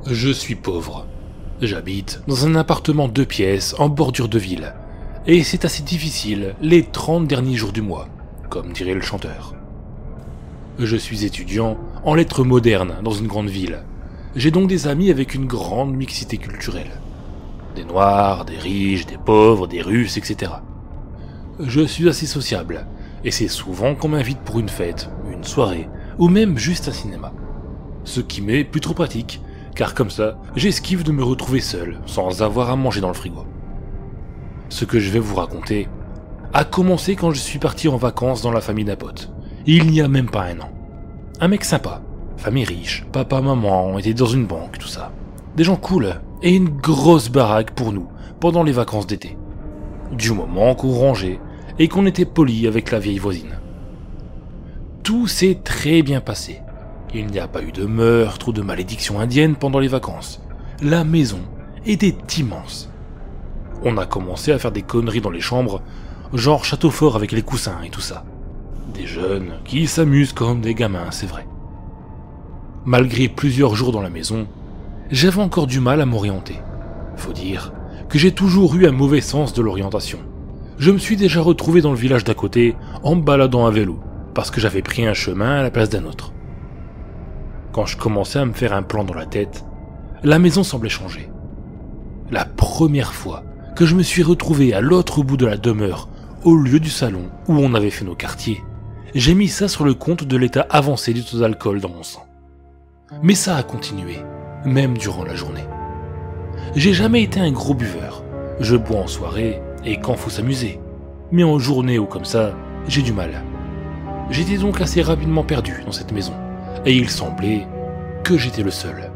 Je suis pauvre. J'habite dans un appartement 2 pièces en bordure de ville. Et c'est assez difficile les 30 derniers jours du mois, comme dirait le chanteur. Je suis étudiant en lettres modernes dans une grande ville. J'ai donc des amis avec une grande mixité culturelle. Des noirs, des riches, des pauvres, des russes, etc. Je suis assez sociable, et c'est souvent qu'on m'invite pour une fête, une soirée, ou même juste un cinéma. Ce qui m'est plus trop pratique, car comme ça, j'esquive de me retrouver seul, sans avoir à manger dans le frigo. Ce que je vais vous raconter a commencé quand je suis parti en vacances dans la famille d'un pote, il n'y a même pas un an. Un mec sympa, famille riche, papa, maman, étaient dans une banque, tout ça. Des gens cool, et une grosse baraque pour nous, pendant les vacances d'été. Du moment qu'on rangeait, et qu'on était poli avec la vieille voisine. Tout s'est très bien passé. Il n'y a pas eu de meurtre ou de malédiction indienne pendant les vacances. La maison était immense. On a commencé à faire des conneries dans les chambres, genre château fort avec les coussins et tout ça. Des jeunes qui s'amusent comme des gamins, c'est vrai. Malgré plusieurs jours dans la maison, j'avais encore du mal à m'orienter. Faut dire que j'ai toujours eu un mauvais sens de l'orientation. Je me suis déjà retrouvé dans le village d'à côté en me baladant à vélo, parce que j'avais pris un chemin à la place d'un autre. Quand je commençais à me faire un plan dans la tête, la maison semblait changer. La première fois que je me suis retrouvé à l'autre bout de la demeure, au lieu du salon où on avait fait nos quartiers, j'ai mis ça sur le compte de l'état avancé du taux d'alcool dans mon sang. Mais ça a continué, même durant la journée. J'ai jamais été un gros buveur. Je bois en soirée et quand faut s'amuser. Mais en journée ou comme ça, j'ai du mal. J'étais donc assez rapidement perdu dans cette maison. Et il semblait que j'étais le seul.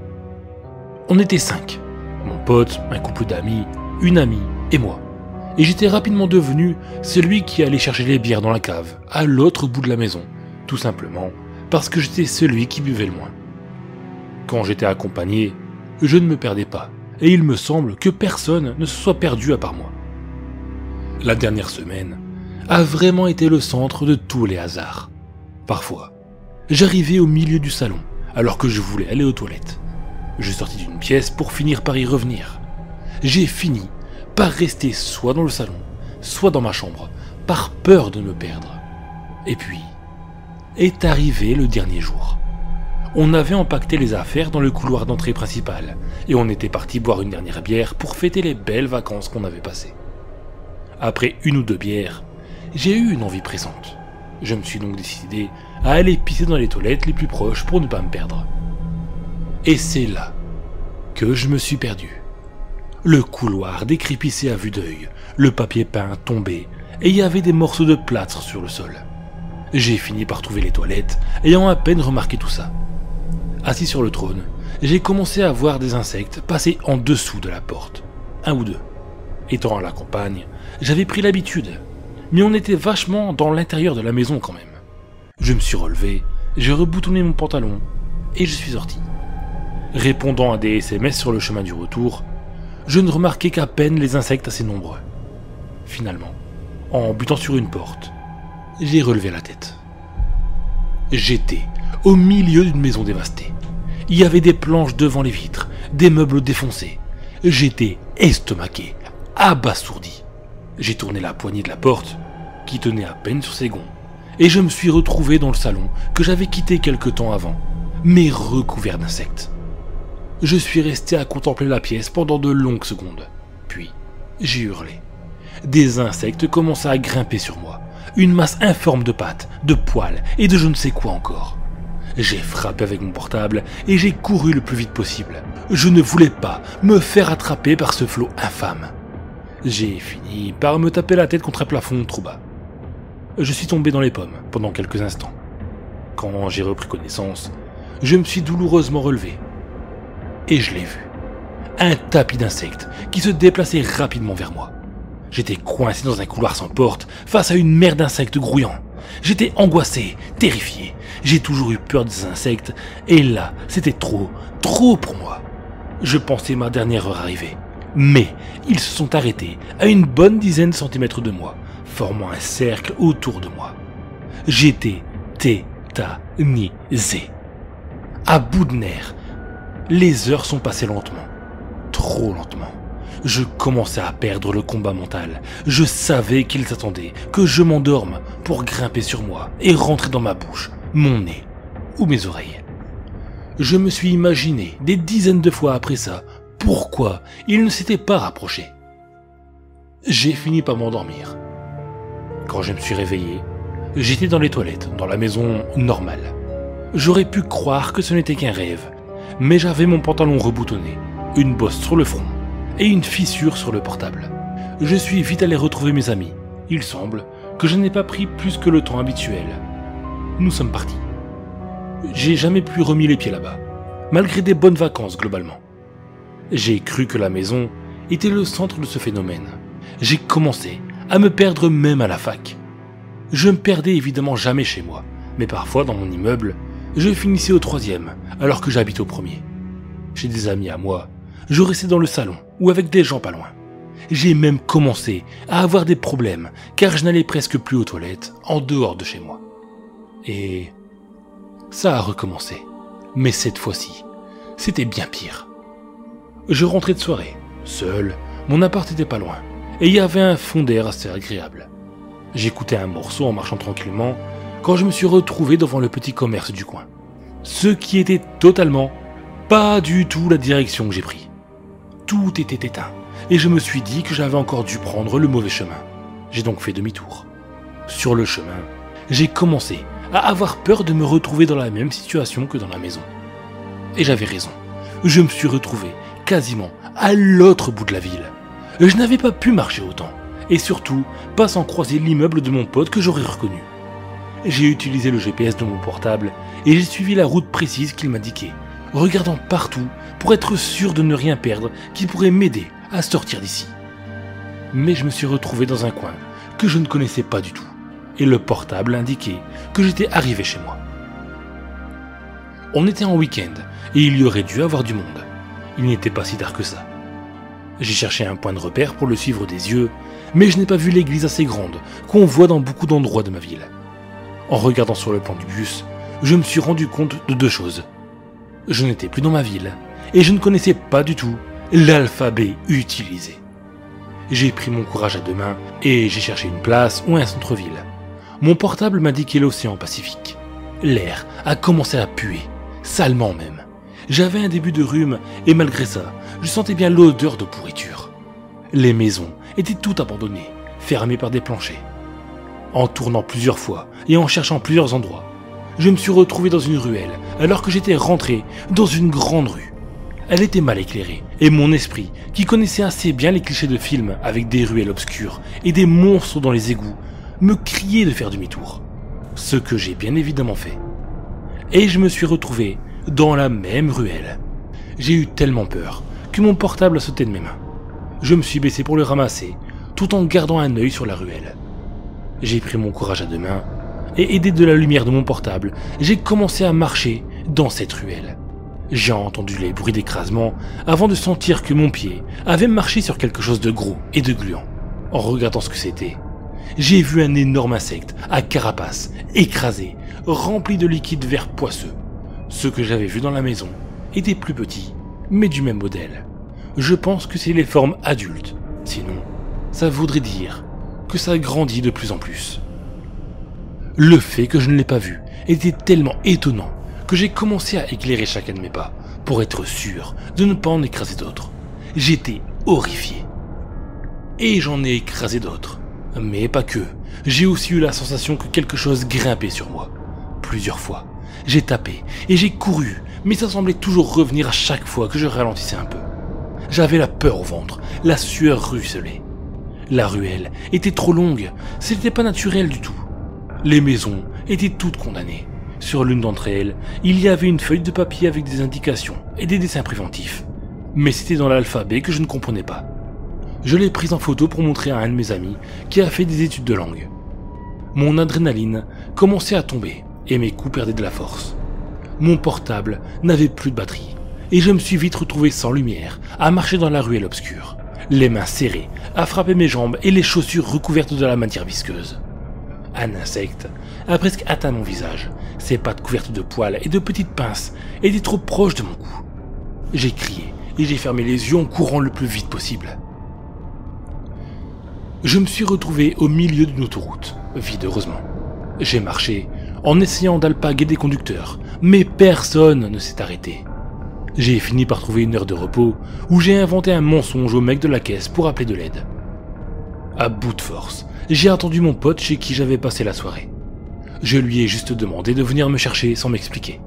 On était 5. Mon pote, un couple d'amis, une amie et moi. Et j'étais rapidement devenu celui qui allait chercher les bières dans la cave, à l'autre bout de la maison, tout simplement parce que j'étais celui qui buvait le moins. Quand j'étais accompagné, je ne me perdais pas, et il me semble que personne ne se soit perdu à part moi. La dernière semaine a vraiment été le centre de tous les hasards. Parfois, j'arrivais au milieu du salon, alors que je voulais aller aux toilettes. Je sortis d'une pièce pour finir par y revenir. J'ai fini par rester soit dans le salon, soit dans ma chambre, par peur de me perdre. Et puis, est arrivé le dernier jour. On avait empaqueté les affaires dans le couloir d'entrée principal, et on était parti boire une dernière bière pour fêter les belles vacances qu'on avait passées. Après 1 ou 2 bières, j'ai eu une envie pressante. Je me suis donc décidé à aller pisser dans les toilettes les plus proches pour ne pas me perdre. Et c'est là que je me suis perdu. Le couloir décrépissait à vue d'œil, le papier peint tombé, et il y avait des morceaux de plâtre sur le sol. J'ai fini par trouver les toilettes, ayant à peine remarqué tout ça. Assis sur le trône, j'ai commencé à voir des insectes passer en dessous de la porte. 1 ou 2. Étant à la campagne, j'avais pris l'habitude, mais on était vachement dans l'intérieur de la maison quand même. Je me suis relevé, j'ai reboutonné mon pantalon, et je suis sorti. Répondant à des SMS sur le chemin du retour, je ne remarquais qu'à peine les insectes assez nombreux. Finalement, en butant sur une porte, j'ai relevé la tête. J'étais au milieu d'une maison dévastée. Il y avait des planches devant les vitres, des meubles défoncés. J'étais estomaqué, abasourdi. J'ai tourné la poignée de la porte, qui tenait à peine sur ses gonds, et je me suis retrouvé dans le salon que j'avais quitté quelque temps avant, mais recouvert d'insectes. Je suis resté à contempler la pièce pendant de longues secondes, puis j'ai hurlé. Des insectes commençaient à grimper sur moi, une masse informe de pattes, de poils et de je ne sais quoi encore. J'ai frappé avec mon portable et j'ai couru le plus vite possible. Je ne voulais pas me faire attraper par ce flot infâme. J'ai fini par me taper la tête contre un plafond trop bas. Je suis tombé dans les pommes pendant quelques instants. Quand j'ai repris connaissance, je me suis douloureusement relevé. Et je l'ai vu. Un tapis d'insectes qui se déplaçait rapidement vers moi. J'étais coincé dans un couloir sans porte, face à une mer d'insectes grouillants. J'étais angoissé, terrifié. J'ai toujours eu peur des insectes, et là, c'était trop pour moi. Je pensais ma dernière heure arrivée. Mais ils se sont arrêtés à une bonne dizaine de centimètres de moi, formant un cercle autour de moi. J'étais tétanisé. À bout de nerfs, Les heures sont passées lentement, trop lentement. Je commençais à perdre le combat mental. Je savais qu'ils attendaient que je m'endorme pour grimper sur moi et rentrer dans ma bouche, mon nez ou mes oreilles. Je me suis imaginé des dizaines de fois après ça pourquoi ils ne s'étaient pas rapprochés. J'ai fini par m'endormir. Quand je me suis réveillé, j'étais dans les toilettes, dans la maison normale. J'aurais pu croire que ce n'était qu'un rêve, mais j'avais mon pantalon reboutonné, une bosse sur le front et une fissure sur le portable. Je suis vite allé retrouver mes amis. Il semble que je n'ai pas pris plus que le temps habituel. Nous sommes partis. J'ai jamais plus remis les pieds là-bas, malgré des bonnes vacances globalement. J'ai cru que la maison était le centre de ce phénomène. J'ai commencé à me perdre même à la fac. Je me perdais évidemment jamais chez moi, mais parfois dans mon immeuble, je finissais au 3e alors que j'habite au 1er. Chez des amis à moi, je restais dans le salon ou avec des gens pas loin. J'ai même commencé à avoir des problèmes car je n'allais presque plus aux toilettes en dehors de chez moi. Et ça a recommencé, mais cette fois-ci, c'était bien pire. Je rentrais de soirée, seul, mon appart était pas loin, et il y avait un fond d'air assez agréable. J'écoutais un morceau en marchant tranquillement quand je me suis retrouvé devant le petit commerce du coin. Ce qui était totalement, pas du tout la direction que j'ai pris. Tout était éteint, et je me suis dit que j'avais encore dû prendre le mauvais chemin. J'ai donc fait demi-tour. Sur le chemin, j'ai commencé à avoir peur de me retrouver dans la même situation que dans la maison. Et j'avais raison. Je me suis retrouvé quasiment à l'autre bout de la ville. Je n'avais pas pu marcher autant, et surtout pas sans croiser l'immeuble de mon pote que j'aurais reconnu. J'ai utilisé le GPS de mon portable et j'ai suivi la route précise qu'il m'indiquait, regardant partout pour être sûr de ne rien perdre qui pourrait m'aider à sortir d'ici. Mais je me suis retrouvé dans un coin que je ne connaissais pas du tout, et le portable indiquait que j'étais arrivé chez moi. On était en week-end et il y aurait dû avoir du monde. Il n'était pas si tard que ça. J'ai cherché un point de repère pour le suivre des yeux, mais je n'ai pas vu l'église assez grande qu'on voit dans beaucoup d'endroits de ma ville. En regardant sur le plan du bus, je me suis rendu compte de deux choses. Je n'étais plus dans ma ville, et je ne connaissais pas du tout l'alphabet utilisé. J'ai pris mon courage à deux mains, et j'ai cherché une place ou un centre-ville. Mon portable m'indiquait l'océan Pacifique. L'air a commencé à puer, salement même. J'avais un début de rhume, et malgré ça, je sentais bien l'odeur de pourriture. Les maisons étaient toutes abandonnées, fermées par des planchers. En tournant plusieurs fois et en cherchant plusieurs endroits, je me suis retrouvé dans une ruelle alors que j'étais rentré dans une grande rue. Elle était mal éclairée et mon esprit, qui connaissait assez bien les clichés de films avec des ruelles obscures et des monstres dans les égouts, me criait de faire demi-tour. Ce que j'ai bien évidemment fait. Et je me suis retrouvé dans la même ruelle. J'ai eu tellement peur que mon portable a sauté de mes mains. Je me suis baissé pour le ramasser, tout en gardant un œil sur la ruelle. J'ai pris mon courage à deux mains, et aidé de la lumière de mon portable, j'ai commencé à marcher dans cette ruelle. J'ai entendu les bruits d'écrasement avant de sentir que mon pied avait marché sur quelque chose de gros et de gluant. En regardant ce que c'était, j'ai vu un énorme insecte à carapace, écrasé, rempli de liquide vert poisseux. Ce que j'avais vu dans la maison était plus petit, mais du même modèle. Je pense que c'est les formes adultes, sinon ça voudrait dire que ça grandit de plus en plus. Le fait que je ne l'ai pas vu était tellement étonnant que j'ai commencé à éclairer chacun de mes pas pour être sûr de ne pas en écraser d'autres. J'étais horrifié. Et j'en ai écrasé d'autres. Mais pas que. J'ai aussi eu la sensation que quelque chose grimpait sur moi. Plusieurs fois. J'ai tapé et j'ai couru, mais ça semblait toujours revenir à chaque fois que je ralentissais un peu. J'avais la peur au ventre, la sueur ruisselait. La ruelle était trop longue, c'était pas naturel du tout. Les maisons étaient toutes condamnées. Sur l'une d'entre elles, il y avait une feuille de papier avec des indications et des dessins préventifs. Mais c'était dans l'alphabet que je ne comprenais pas. Je l'ai prise en photo pour montrer à un de mes amis qui a fait des études de langue. Mon adrénaline commençait à tomber et mes coups perdaient de la force. Mon portable n'avait plus de batterie et je me suis vite retrouvé sans lumière, à marcher dans la ruelle obscure, les mains serrées, à frapper mes jambes et les chaussures recouvertes de la matière visqueuse. Un insecte a presque atteint mon visage. Ses pattes couvertes de poils et de petites pinces étaient trop proches de mon cou. J'ai crié et j'ai fermé les yeux en courant le plus vite possible. Je me suis retrouvé au milieu d'une autoroute, vide heureusement. J'ai marché en essayant d'alpaguer des conducteurs, mais personne ne s'est arrêté. J'ai fini par trouver une heure de repos où j'ai inventé un mensonge au mec de la caisse pour appeler de l'aide. À bout de force, j'ai attendu mon pote chez qui j'avais passé la soirée. Je lui ai juste demandé de venir me chercher sans m'expliquer.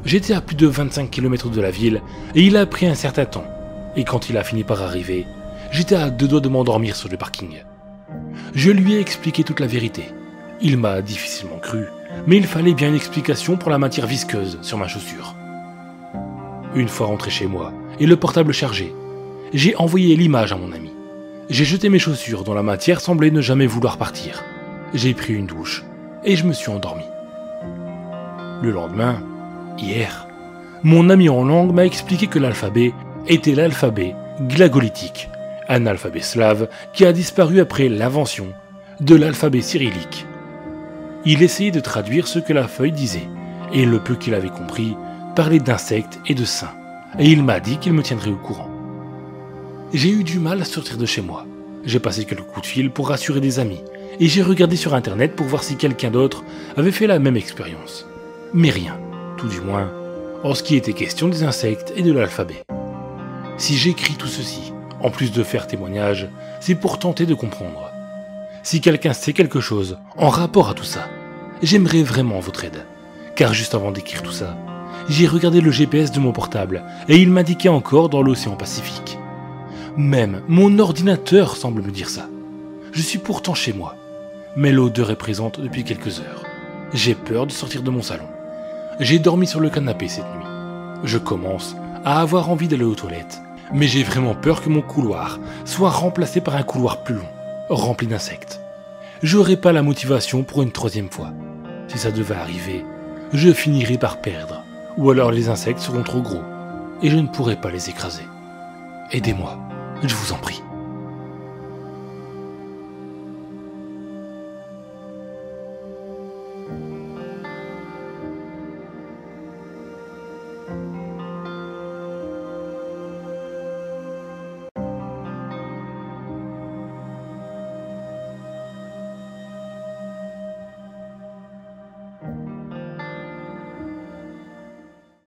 J'étais à plus de 25 km de la ville et il a pris un certain temps. Et quand il a fini par arriver, j'étais à 2 doigts de m'endormir sur le parking. Je lui ai expliqué toute la vérité. Il m'a difficilement cru, mais il fallait bien une explication pour la matière visqueuse sur ma chaussure. Une fois rentré chez moi et le portable chargé, j'ai envoyé l'image à mon ami. J'ai jeté mes chaussures dont la matière semblait ne jamais vouloir partir. J'ai pris une douche et je me suis endormi. Le lendemain, hier, mon ami en langue m'a expliqué que l'alphabet était l'alphabet glagolitique, un alphabet slave qui a disparu après l'invention de l'alphabet cyrillique. Il essayait de traduire ce que la feuille disait, et le peu qu'il avait compris parlait d'insectes et de saints, et il m'a dit qu'il me tiendrait au courant. J'ai eu du mal à sortir de chez moi. J'ai passé quelques coups de fil pour rassurer des amis, et j'ai regardé sur internet pour voir si quelqu'un d'autre avait fait la même expérience. Mais rien, tout du moins, en ce qui était question des insectes et de l'alphabet. Si j'écris tout ceci, en plus de faire témoignage, c'est pour tenter de comprendre. Si quelqu'un sait quelque chose en rapport à tout ça, j'aimerais vraiment votre aide. Car juste avant d'écrire tout ça, j'ai regardé le GPS de mon portable et il m'indiquait encore dans l'océan Pacifique. Même mon ordinateur semble me dire ça. Je suis pourtant chez moi, mais l'odeur est présente depuis quelques heures. J'ai peur de sortir de mon salon. J'ai dormi sur le canapé cette nuit. Je commence à avoir envie d'aller aux toilettes, mais j'ai vraiment peur que mon couloir soit remplacé par un couloir plus long, rempli d'insectes. J'aurai pas la motivation pour une 3e fois. Si ça devait arriver, je finirai par perdre, ou alors les insectes seront trop gros, et je ne pourrai pas les écraser. Aidez-moi, je vous en prie.